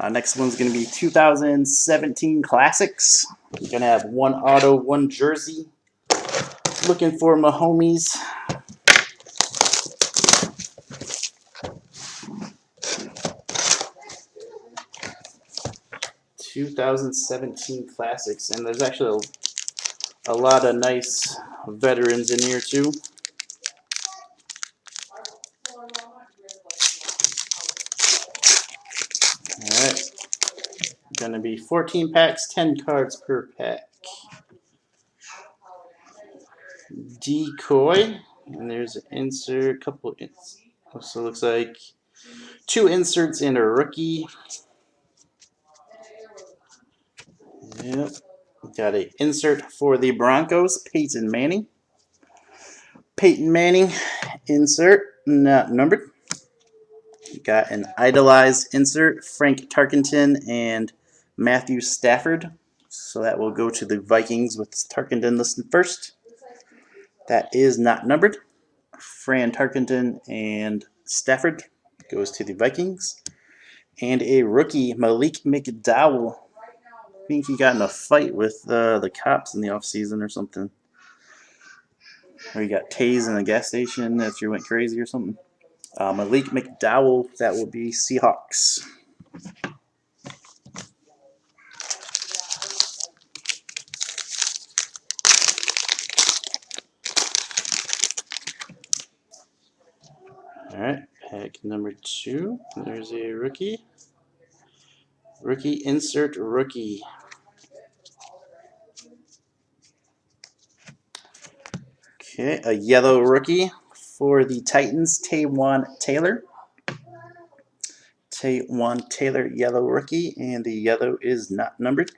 Next one's going to be 2017 Classics. We're going to have one auto, one jersey. Looking for my homies. '17 Classics, and there's actually a lot of nice veterans in here too. Alright. Gonna be 14 packs, 10 cards per pack. Decoy. And there's an insert, couple also looks like 2 inserts and a rookie. Yep. Got an insert for the Broncos, Peyton Manning. Peyton Manning insert, not numbered. Got an idolized insert, Frank Tarkenton and Matthew Stafford. So that will go to the Vikings with Tarkenton listed first. That is not numbered. Fran Tarkenton and Stafford goes to the Vikings. And a rookie, Malik McDowell. I think he got in a fight with the cops in the offseason or something. Or he got tased in a gas station after he went crazy or something. Malik McDowell, that will be Seahawks. Alright, pack number 2. There's a rookie. Rookie insert rookie. Okay, a yellow rookie for the Titans, Taywan Taylor. Taywan Taylor, yellow rookie, and the yellow is not numbered.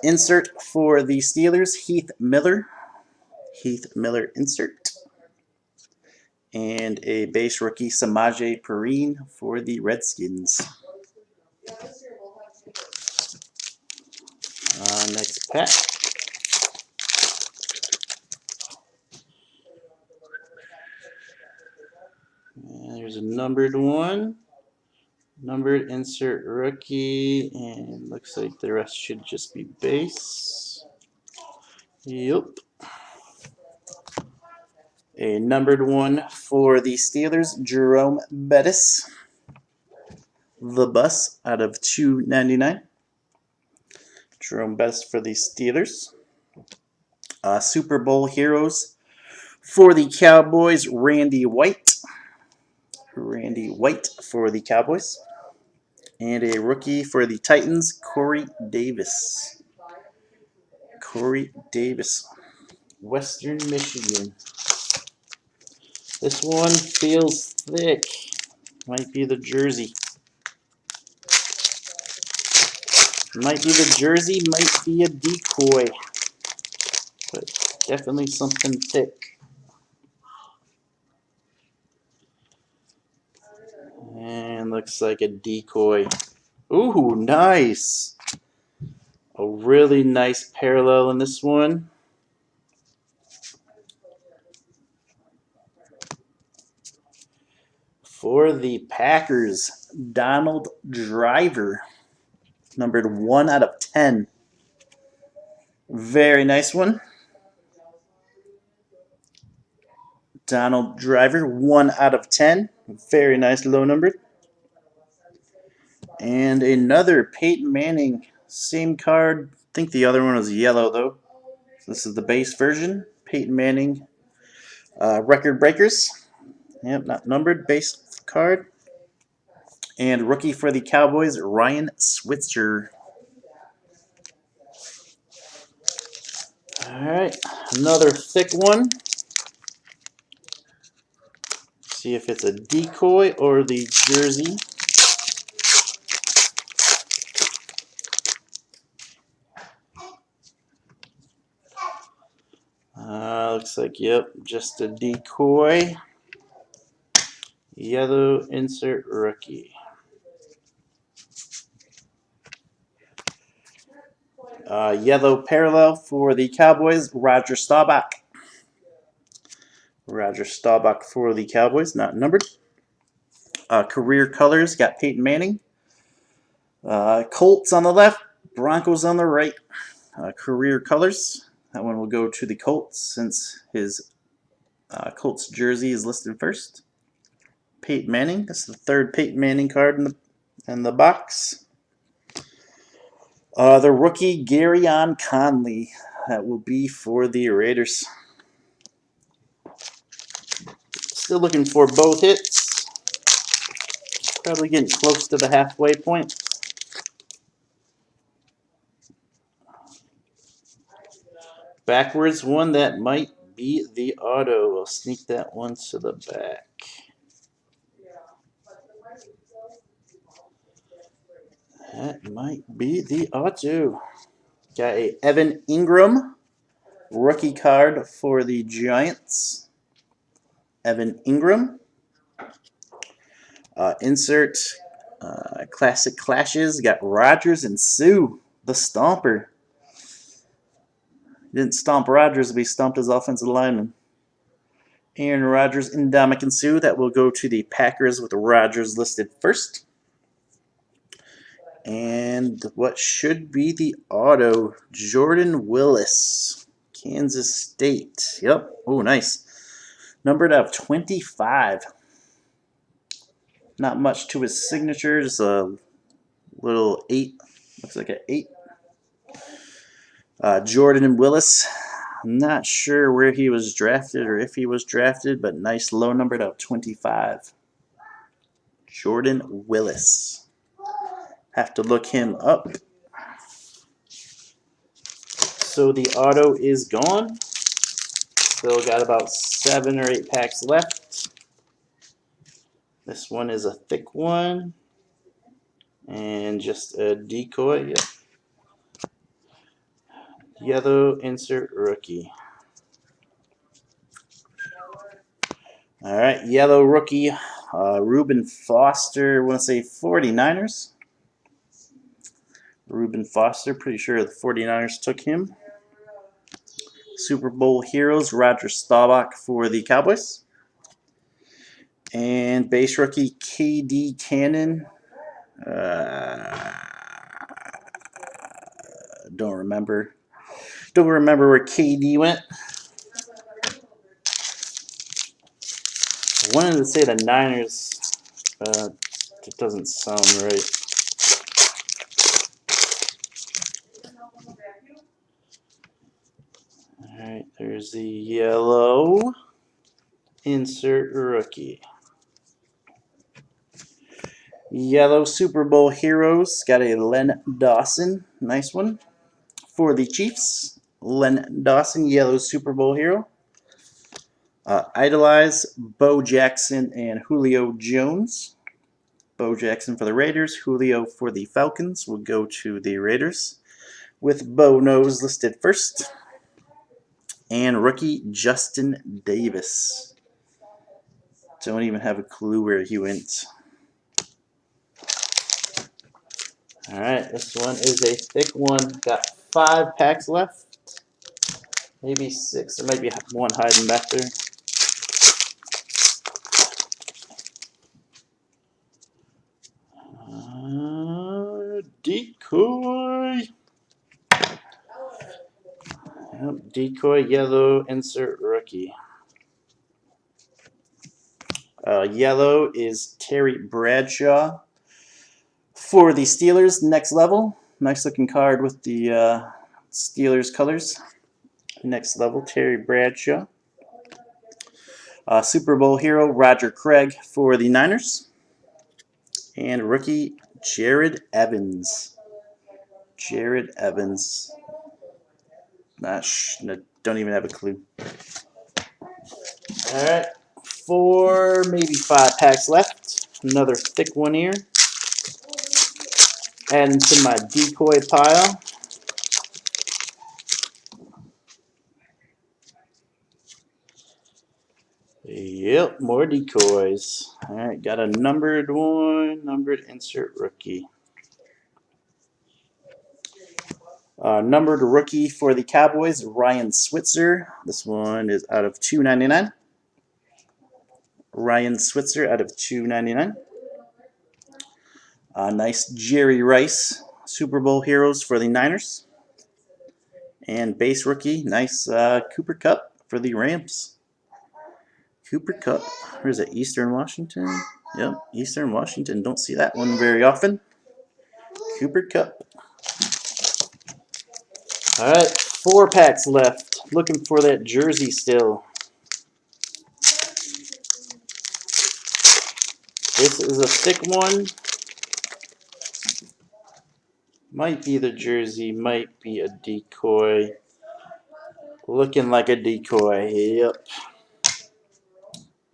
Insert for the Steelers, Heath Miller. Heath Miller insert. And a base rookie, Samaje Perine for the Redskins. Next pack. And there's a numbered one. Numbered insert rookie, and looks like the rest should just be base. Yep. A numbered one for the Steelers, Jerome Bettis. The Bus out of $2.99. Jerome Bettis for the Steelers. Super Bowl heroes for the Cowboys, Randy White. Randy White for the Cowboys. And a rookie for the Titans, Corey Davis. Corey Davis, Western Michigan. This one feels thick. Might be the jersey. Might be the jersey, might be a decoy. But definitely something thick. And looks like a decoy. Ooh, nice. A really nice parallel in this one. For the Packers, Donald Driver. Numbered 1 out of 10. Very nice one. Donald Driver, 1 out of 10. Very nice, low numbered. And another Peyton Manning. Same card. I think the other one was yellow, though. So this is the base version. Peyton Manning record breakers. Yep, not numbered. Base card. And rookie for the Cowboys, Ryan Switzer. Alright, another thick one. See if it's a decoy or the jersey. Looks like, yep, just a decoy. Yellow insert rookie. Yellow parallel for the Cowboys, Roger Staubach. Roger Staubach for the Cowboys, not numbered. Career colors, got Peyton Manning. Colts on the left, Broncos on the right. Career colors. That one will go to the Colts since his Colts jersey is listed first. Peyton Manning. That's the third Peyton Manning card in the box. The rookie Garyon Conley. That will be for the Raiders. Still looking for both hits. Probably getting close to the halfway point. Backwards one, that might be the auto. We'll sneak that one to the back. That might be the auto. Got a Evan Ingram rookie card for the Giants. Evan Ingram. Insert classic clashes. Got Rodgers and Sue, the Stomper. He didn't stomp Rodgers, but he stomped his offensive lineman. Aaron Rodgers and Ndamukong Suh. That will go to the Packers with Rodgers listed first. And what should be the auto, Jordan Willis, Kansas State. Yep. Oh, nice. Numbered out of 25. Not much to his signature, just a little 8. Looks like an 8. Jordan Willis. I'm not sure where he was drafted or if he was drafted, but nice low numbered out of 25. Jordan Willis. Have to look him up. So the auto is gone. Still got about 7 or 8 packs left. This one is a thick one. And just a decoy. Yep. Yellow insert rookie. All right, yellow rookie. Reuben Foster, I want to say 49ers. Reuben Foster, pretty sure the 49ers took him. Super Bowl heroes, Roger Staubach for the Cowboys. And base rookie, KD Cannon. Don't remember. Don't remember where KD went. I wanted to say the Niners. It doesn't sound right. Alright, there's the yellow insert rookie. Yellow Super Bowl heroes. Got a Len Dawson. Nice one. For the Chiefs, Len Dawson, yellow Super Bowl hero. Idolize, Bo Jackson and Julio Jones. Bo Jackson for the Raiders, Julio for the Falcons. Will go to the Raiders with Bo Nose listed first. And rookie Justin Davis. Don't even have a clue where he went. All right, this one is a thick one. Got 5 packs left. Maybe 6. There might be one hiding back there. Decoy. Yep, decoy yellow insert rookie. Yellow is Terry Bradshaw for the Steelers. Next level. Nice looking card with the Steelers colors. Next level, Terry Bradshaw. Super Bowl hero Roger Craig for the Niners. And rookie Jared Evans. Jared Evans. Don't even have a clue. All right, 4, maybe 5 packs left. Another thick one here. Adding to my decoy pile. Yep, more decoys. All right, got a numbered one, numbered insert rookie. Numbered rookie for the Cowboys, Ryan Switzer. This one is out of $2.99. Ryan Switzer out of $2.99. Nice Jerry Rice, Super Bowl heroes for the Niners. And base rookie, nice Cooper Kupp for the Rams. Cooper Kupp, where is it? Eastern Washington? Yep, Eastern Washington. Don't see that one very often. Cooper Kupp. All right, 4 packs left. Looking for that jersey still. This is a thick one. Might be the jersey, might be a decoy. Looking like a decoy. Yep.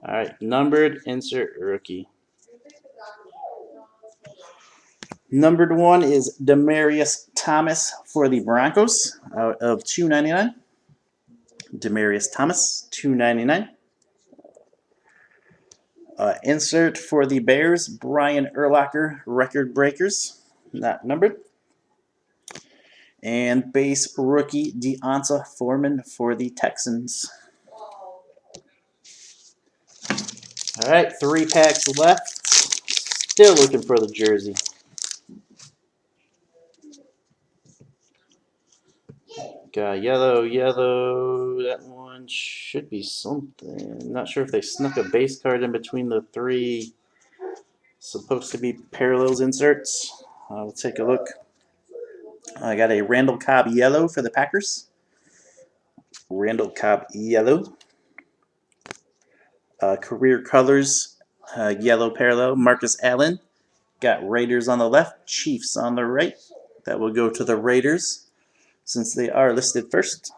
All right, numbered, insert rookie. Numbered one is Demaryius Thomas for the Broncos out of $2.99. Demaryius Thomas, $2.99. Insert for the Bears, Brian Urlacher, record breakers, not numbered. And base rookie, Deonta Foreman for the Texans. All right, 3 packs left. Still looking for the jersey. Got yellow, yellow. That one should be something. Not sure if they snuck a base card in between the 3 supposed to be parallels inserts. I'll take a look. I got a Randall Cobb yellow for the Packers. Randall Cobb yellow. Career colors, yellow parallel. Marcus Allen. Got Raiders on the left, Chiefs on the right. That will go to the Raiders since they are listed first.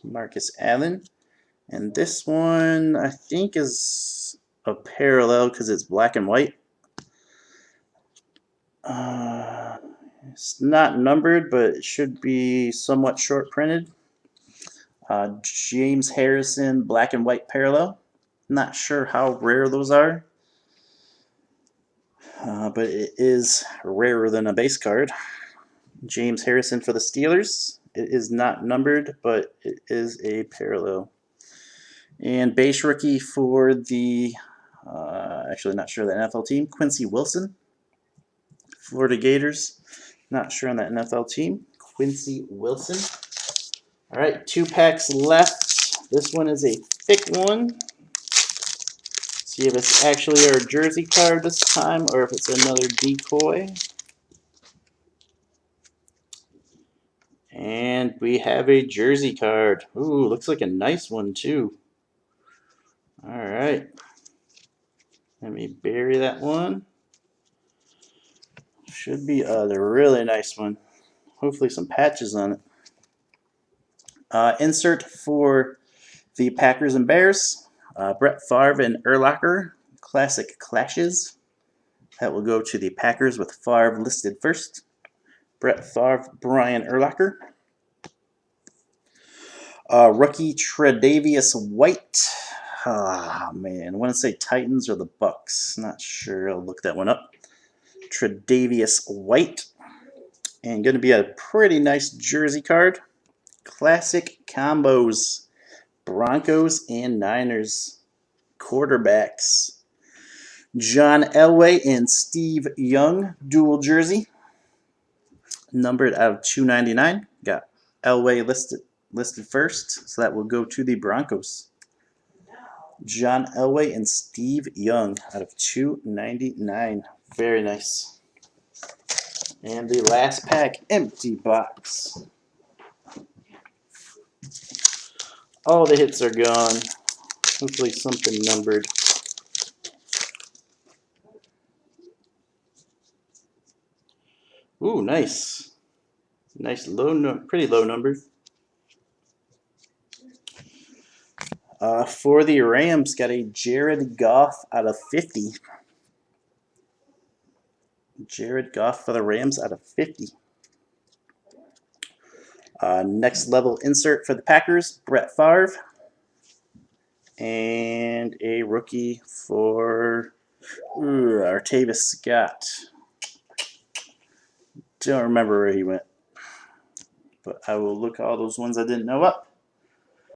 Marcus Allen. And this one, I think, is a parallel because it's black and white. It's not numbered, but it should be somewhat short printed. James Harrison, black and white parallel. Not sure how rare those are, but it is rarer than a base card. James Harrison for the Steelers. It is not numbered, but it is a parallel. And base rookie for the, actually not sure the NFL team, Quincy Wilson. Florida Gators. Not sure on that NFL team. Quincy Wilson. All right, 2 packs left. This one is a thick one. See if it's actually our jersey card this time or if it's another decoy. And we have a jersey card. Ooh, looks like a nice one too. All right. Let me bury that one. Should be a really nice one. Hopefully some patches on it. Insert for the Packers and Bears. Brett Favre and Urlacher. Classic clashes. That will go to the Packers with Favre listed first. Brett Favre, Brian Urlacher. Rookie Tre'Davious White. Ah, man. I want to say Titans or the Bucks. Not sure. I'll look that one up. Tre'Davious White. And going to be a pretty nice jersey card. Classic combos. Broncos and Niners. Quarterbacks. John Elway and Steve Young. Dual jersey. Numbered out of $2.99. Got Elway listed first, so that will go to the Broncos. John Elway and Steve Young out of $2.99. Very nice. And the last pack, empty box. All the hits are gone. Hopefully something numbered. Ooh, nice. Nice pretty low number. For the Rams, got a Jared Goff out of 50. Jared Goff for the Rams out of 50. Next level insert for the Packers, Brett Favre. And a rookie for Artavis Scott. Don't remember where he went. But I will look all those ones I didn't know up.